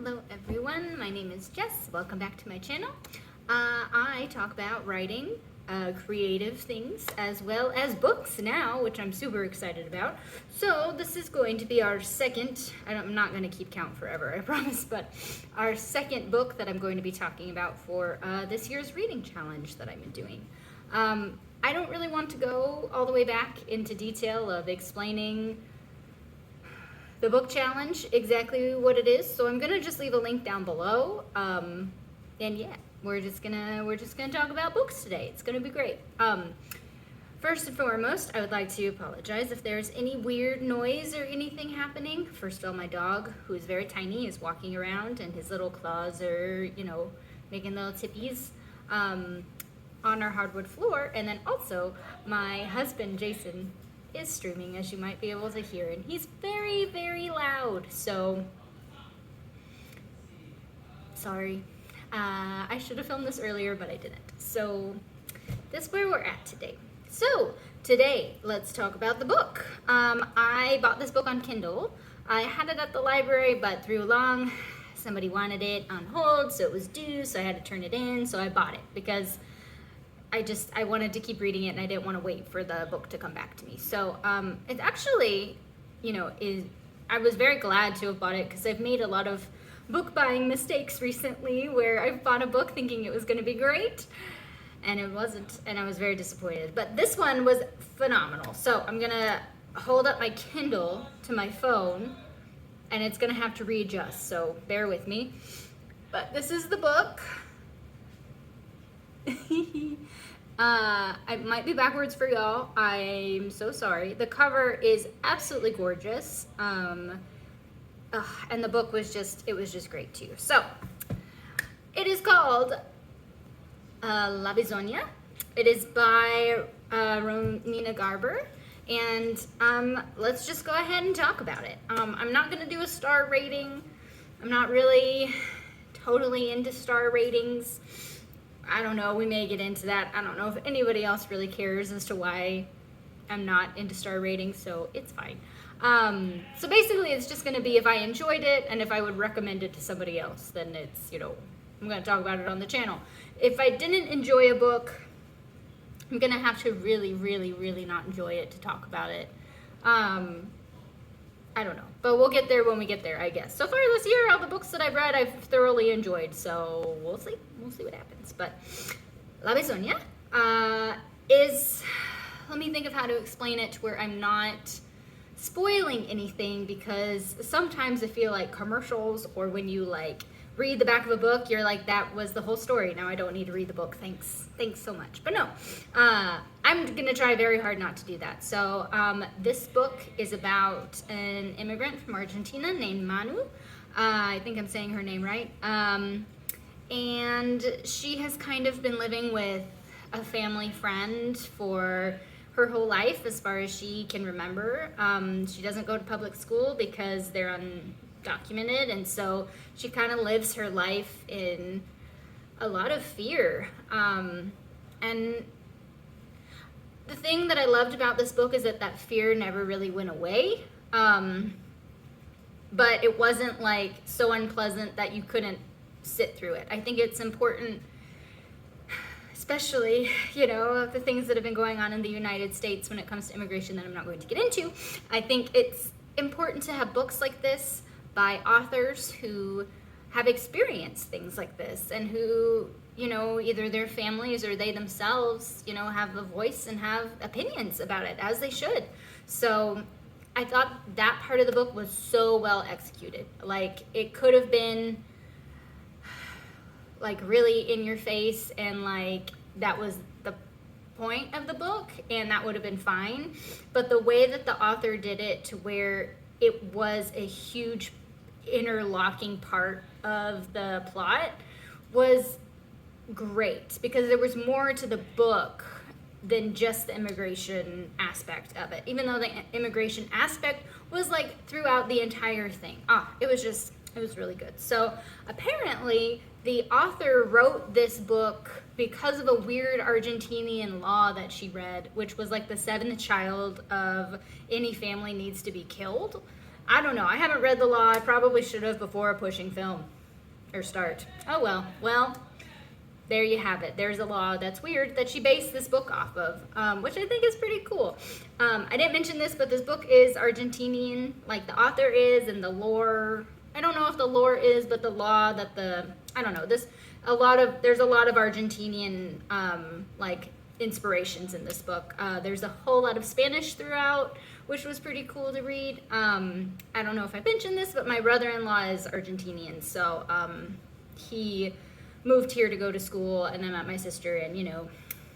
Hello everyone, my name is Jess. Welcome back to my channel. I talk about writing, creative things, as well as books now, which I'm super excited about. So this is going to be our second, I'm not going to keep count forever, I promise, but our second book that I'm going to be talking about for this year's reading challenge that I'm doing. I don't really want to go all the way back into detail of explaining the book challenge, exactly what it is. So I'm gonna just leave a link down below. And yeah, we're just gonna talk about books today. It's gonna be great. First and foremost, I would like to apologize if there's any weird noise or anything happening. First of all, my dog, who is very tiny, is walking around and his little claws are, making little tippies on our hardwood floor. And then also my husband, Jason, is streaming, as you might be able to hear, and he's very, very loud, so sorry. I should have filmed this earlier, but I didn't. So this is where we're at today. So today, let's talk about the book. I bought this book on Kindle. I had it at the library, but through long, somebody wanted it on hold, so it was due, so I had to turn it in, so I bought it because I wanted to keep reading it and I didn't want to wait for the book to come back to me. So it actually, I was very glad to have bought it because I've made a lot of book buying mistakes recently where I bought a book thinking it was going to be great and it wasn't, and I was very disappointed. But this one was phenomenal. So I'm going to hold up my Kindle to my phone and it's going to have to readjust, so bear with me. But this is the book. I might be backwards for y'all. I'm so sorry. The cover is absolutely gorgeous. And the book was just great too. So it is called Lobizona. It is by Romina Garber. And let's just go ahead and talk about it. I'm not going to do a star rating. I'm not really totally into star ratings. I don't know, we may get into that. I don't know if anybody else really cares as to why I'm not into star ratings, so it's fine. So basically it's just gonna be if I enjoyed it and if I would recommend it to somebody else, then it's, I'm gonna talk about it on the channel. If I didn't enjoy a book, I'm gonna have to really, really, really not enjoy it to talk about it. I don't know, but we'll get there when we get there, I guess. So far this year, all the books that I've read, I've thoroughly enjoyed, so we'll see what happens. But Lobizona is, let me think of how to explain it to where I'm not spoiling anything, because sometimes I feel like commercials, or when you read the back of a book, you're like, that was the whole story. Now I don't need to read the book. Thanks so much. But no, I'm gonna try very hard not to do that. So this book is about an immigrant from Argentina named Manu. I think I'm saying her name right. And she has kind of been living with a family friend for her whole life, as far as she can remember. She doesn't go to public school because they're undocumented, and so she kind of lives her life in a lot of fear. And the thing that I loved about this book is that fear never really went away. But it wasn't so unpleasant that you couldn't sit through it. I think it's important, especially, the things that have been going on in the United States when it comes to immigration that I'm not going to get into. I think it's important to have books like this by authors who have experienced things like this and who, either their families or they themselves, have a voice and have opinions about it, as they should. So I thought that part of the book was so well executed. It could have been really in your face, and that was the point of the book, and that would have been fine. But the way that the author did it to where it was a huge interlocking part of the plot was great, because there was more to the book than just the immigration aspect of it, even though the immigration aspect was throughout the entire thing. It was really good. So apparently the author wrote this book because of a weird Argentinian law that she read, which was the seventh child of any family needs to be killed. I don't know. I haven't read the law. I probably should have before pushing film or start. Oh well. Well, there you have it. There's a law that's weird that she based this book off of, which I think is pretty cool. I didn't mention this, but this book is Argentinian, like the author is, and the lore. I don't know if the lore is, but the law that I don't know. There's a lot of Argentinian like inspirations in this book. There's a whole lot of Spanish throughout, which was pretty cool to read. I don't know if I mentioned this, but my brother-in-law is Argentinian, so he moved here to go to school, and I met my sister, and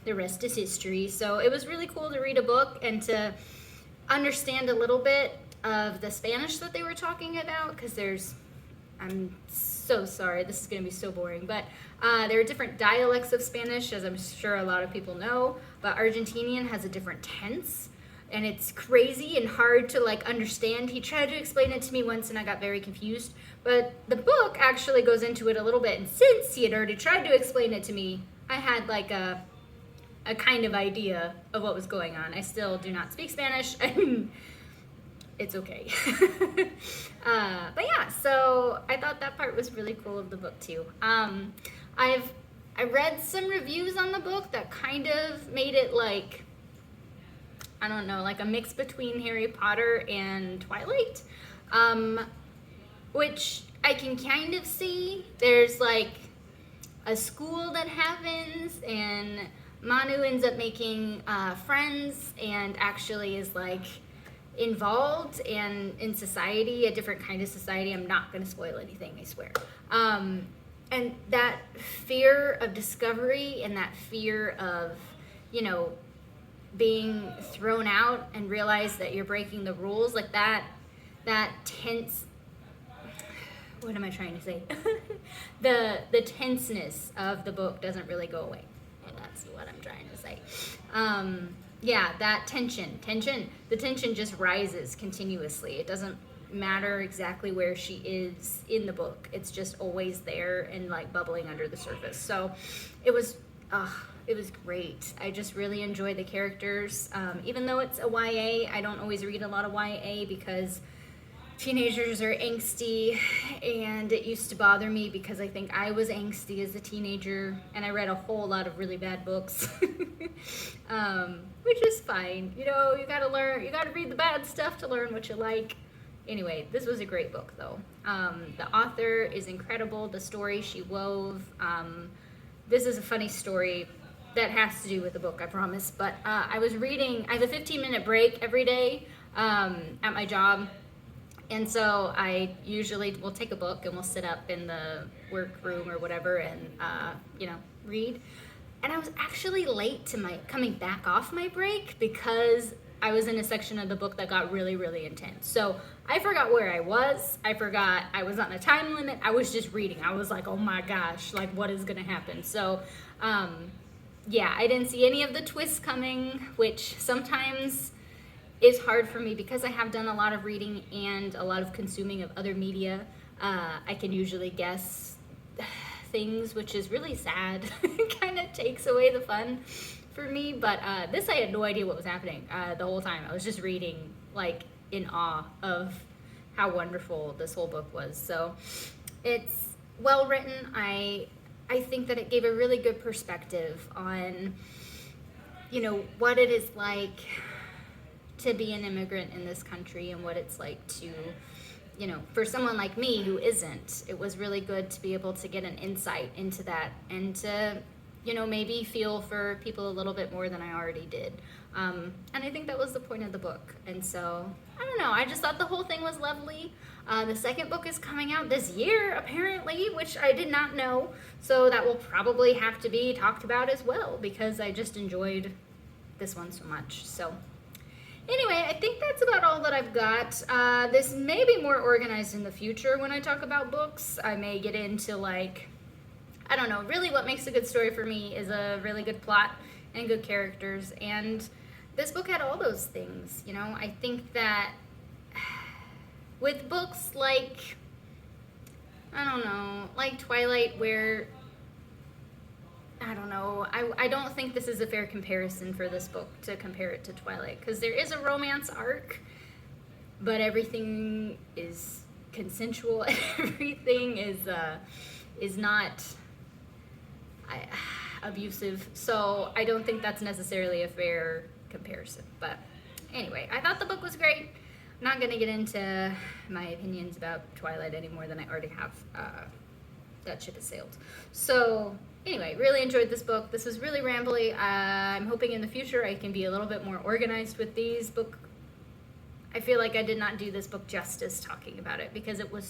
the rest is history. So it was really cool to read a book and to understand a little bit of the Spanish that they were talking about, because I'm so sorry, this is going to be so boring, but there are different dialects of Spanish, as I'm sure a lot of people know, but Argentinian has a different tense, and it's crazy and hard to like understand. He tried to explain it to me once and I got very confused, but the book actually goes into it a little bit, and since he had already tried to explain it to me, I had like a kind of idea of what was going on. I still do not speak Spanish, and it's okay. But yeah, so I thought that part was really cool of the book too. I read some reviews on the book that kind of made it like, I don't know, like a mix between Harry Potter and Twilight, which I can kind of see. There's like a school that happens, and Manu ends up making friends and actually is like involved and in society, a different kind of society. I'm not going to spoil anything, I swear. And that fear of discovery and that fear of, being thrown out and realize that you're breaking the rules, like that tense, what am I trying to say? the tenseness of the book doesn't really go away. And that's what I'm trying to say. Yeah, that tension, the tension just rises continuously. It doesn't matter exactly where she is in the book. It's just always there and like bubbling under the surface. So it was great. I just really enjoy the characters. Even though it's a YA, I don't always read a lot of YA because teenagers are angsty, and it used to bother me because I think I was angsty as a teenager, and I read a whole lot of really bad books, which is fine. You gotta read the bad stuff to learn what you like. Anyway, this was a great book though. The author is incredible. The story she wove. This is a funny story that has to do with the book, I promise. But I was reading, I have a 15-minute break every day at my job. And so I usually will take a book and we'll sit up in the workroom or whatever and, read. And I was actually late to my coming back off my break because I was in a section of the book that got really, really intense. So I forgot where I was. I forgot I was on a time limit. I was just reading. I was like, oh my gosh, like what is going to happen? So, yeah, I didn't see any of the twists coming, which sometimes is hard for me because I have done a lot of reading and a lot of consuming of other media. I can usually guess things, which is really sad. It kind of takes away the fun for me, but this I had no idea what was happening the whole time. I was just reading like in awe of how wonderful this whole book was. So it's well written. I think that it gave a really good perspective on what it is like to be an immigrant in this country and what it's like to, for someone like me who isn't. It was really good to be able to get an insight into that and to, maybe feel for people a little bit more than I already did. And I think that was the point of the book. And so, I don't know, I just thought the whole thing was lovely. The second book is coming out this year, apparently, which I did not know. So that will probably have to be talked about as well because I just enjoyed this one so much. So anyway, I think that's about all that I've got. This may be more organized in the future when I talk about books. I may get into I don't know, really what makes a good story for me is a really good plot and good characters. And this book had all those things, I think that with books like, I don't know, like Twilight, where, I don't know, I don't think this is a fair comparison for this book to compare it to Twilight, because there is a romance arc, but everything is consensual. Everything is not abusive. So I don't think that's necessarily a fair comparison. But anyway, I thought the book was great. I'm not gonna get into my opinions about Twilight any more than I already have. That ship has sailed. So anyway, really enjoyed this book. This was really rambly. I'm hoping in the future I can be a little bit more organized with these book. I feel like I did not do this book justice talking about it, because it was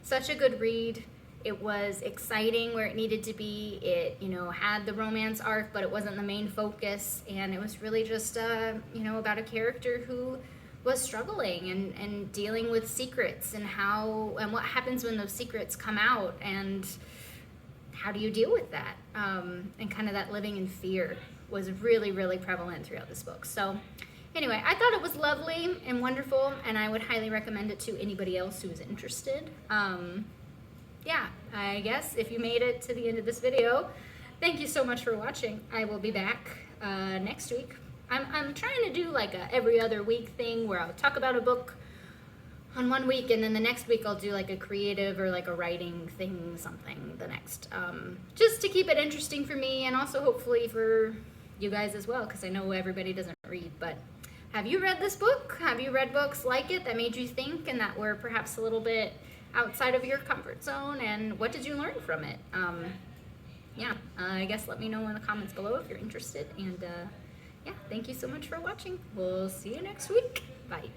such a good read. It was exciting where it needed to be. It, had the romance arc, but it wasn't the main focus. And it was really just, about a character who was struggling and dealing with secrets and what happens when those secrets come out, and how do you deal with that? And kind of that living in fear was really, really prevalent throughout this book. So anyway, I thought it was lovely and wonderful, and I would highly recommend it to anybody else who is interested. Yeah, I guess if you made it to the end of this video, thank you so much for watching. I will be back next week. I'm trying to do like a every other week thing where I'll talk about a book on one week, and then the next week I'll do like a creative or like a writing thing, something the next, just to keep it interesting for me, and also hopefully for you guys as well, because I know everybody doesn't read. But have you read this book? Have you read books like it that made you think and that were perhaps a little bit outside of your comfort zone, and what did you learn from it? Yeah, I guess let me know in the comments below if you're interested, and yeah, thank you so much for watching. We'll see you next week. Bye.